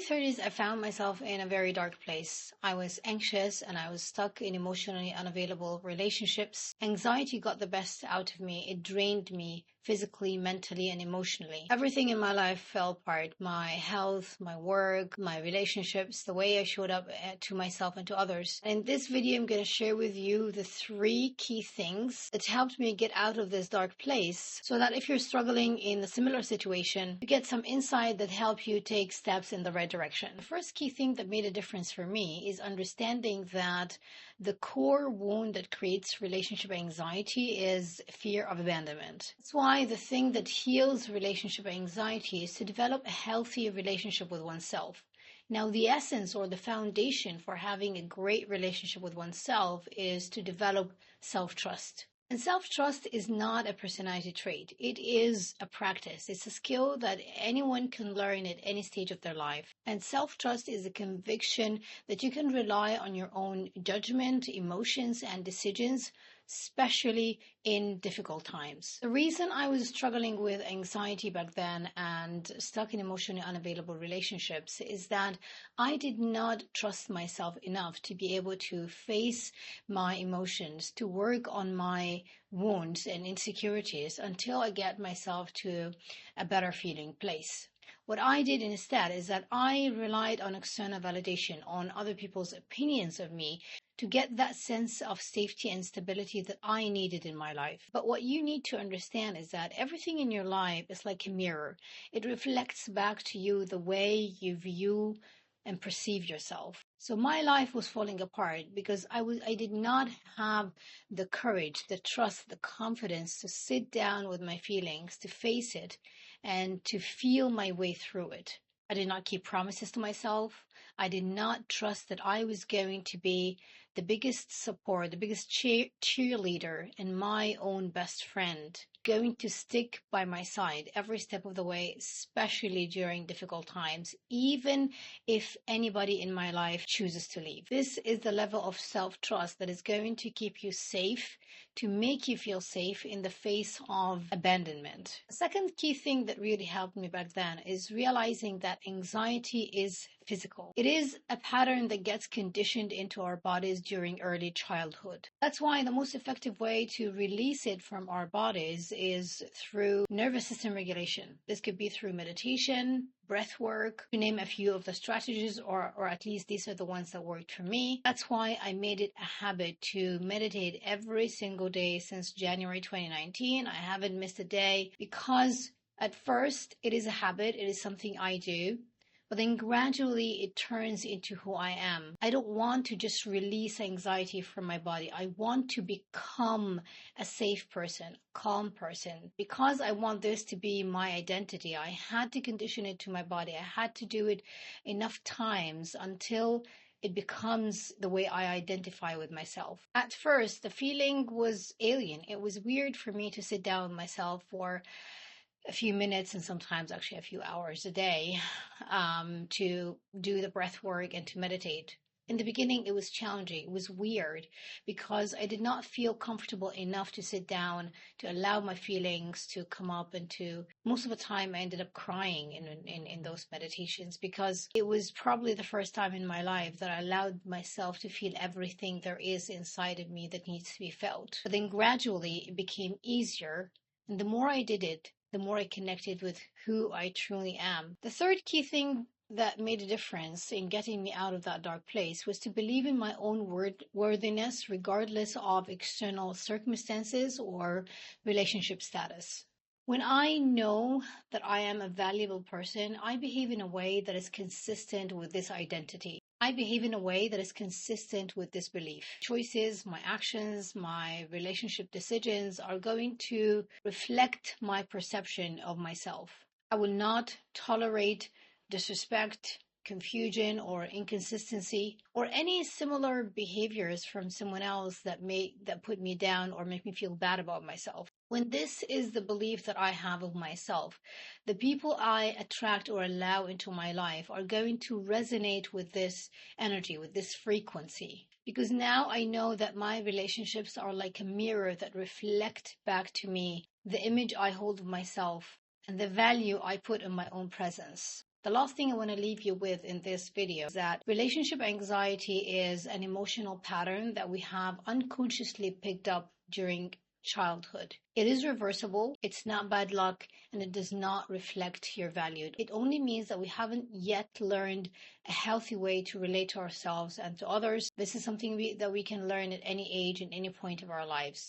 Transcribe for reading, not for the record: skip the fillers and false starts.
30s, I found myself in a very dark place. I was anxious and I was stuck in emotionally unavailable relationships. Anxiety got the best out of me. It drained me physically, mentally, and emotionally. Everything in my life fell apart. My health, my work, my relationships, the way I showed up to myself and to others. And in this video, I'm going to share with you the 3 key things that helped me get out of this dark place, so that if you're struggling in a similar situation, you get some insight that help you take steps in the right direction. The first key thing that made a difference for me is understanding that the core wound that creates relationship anxiety is fear of abandonment. That's why the thing that heals relationship anxiety is to develop a healthy relationship with oneself. Now, the essence or the foundation for having a great relationship with oneself is to develop self-trust. And self-trust is not a personality trait. It is a practice. It's a skill that anyone can learn at any stage of their life. And self-trust is a conviction that you can rely on your own judgment, emotions, and decisions, especially in difficult times. The reason I was struggling with anxiety back then and stuck in emotionally unavailable relationships is that I did not trust myself enough to be able to face my emotions, to work on my wounds and insecurities until I get myself to a better feeling place. What I did instead is that I relied on external validation, on other people's opinions of me, to get that sense of safety and stability that I needed in my life. But what you need to understand is that everything in your life is like a mirror. It reflects back to you the way you view and perceive yourself. So my life was falling apart because I did not have the courage, the trust, the confidence to sit down with my feelings, to face it, and to feel my way through it. I did not keep promises to myself. I did not trust that I was going to be the biggest support, the biggest cheerleader, and my own best friend, going to stick by my side every step of the way, especially during difficult times, even if anybody in my life chooses to leave. This is the level of self-trust that is going to keep you safe, to make you feel safe in the face of abandonment. The second key thing that really helped me back then is realizing that anxiety is physical. It is a pattern that gets conditioned into our bodies during early childhood. That's why the most effective way to release it from our bodies is through nervous system regulation. This could be through meditation, breath work, to name a few of the strategies, or at least these are the ones that worked for me. That's why I made it a habit to meditate every single day since January 2019. I haven't missed a day because at first it is a habit, it is something I do. But then gradually it turns into who I am. I don't want to just release anxiety from my body. I want to become a safe person, calm person. Because I want this to be my identity, I had to condition it to my body. I had to do it enough times until it becomes the way I identify with myself. At first, the feeling was alien. It was weird for me to sit down with myself for a few minutes and sometimes actually a few hours a day to do the breath work and to meditate. In the beginning, it was challenging. It was weird because I did not feel comfortable enough to sit down, to allow my feelings to come up, and to, most of the time I ended up crying in those meditations because it was probably the first time in my life that I allowed myself to feel everything there is inside of me that needs to be felt. But then gradually it became easier, and the more I did it, the more I connected with who I truly am. The third key thing that made a difference in getting me out of that dark place was to believe in my own worthiness, regardless of external circumstances or relationship status. When I know that I am a valuable person, I behave in a way that is consistent with this identity. I behave in a way that is consistent with this belief. Choices, my actions, my relationship decisions are going to reflect my perception of myself. I will not tolerate disrespect, confusion, or inconsistency, or any similar behaviors from someone else that put me down or make me feel bad about myself. When this is the belief that I have of myself, the people I attract or allow into my life are going to resonate with this energy, with this frequency. Because now I know that my relationships are like a mirror that reflect back to me the image I hold of myself and the value I put in my own presence. The last thing I want to leave you with in this video is that relationship anxiety is an emotional pattern that we have unconsciously picked up during childhood. It is reversible, it's not bad luck, and it does not reflect your value. It only means that we haven't yet learned a healthy way to relate to ourselves and to others. This is something that we can learn at any age and any point of our lives.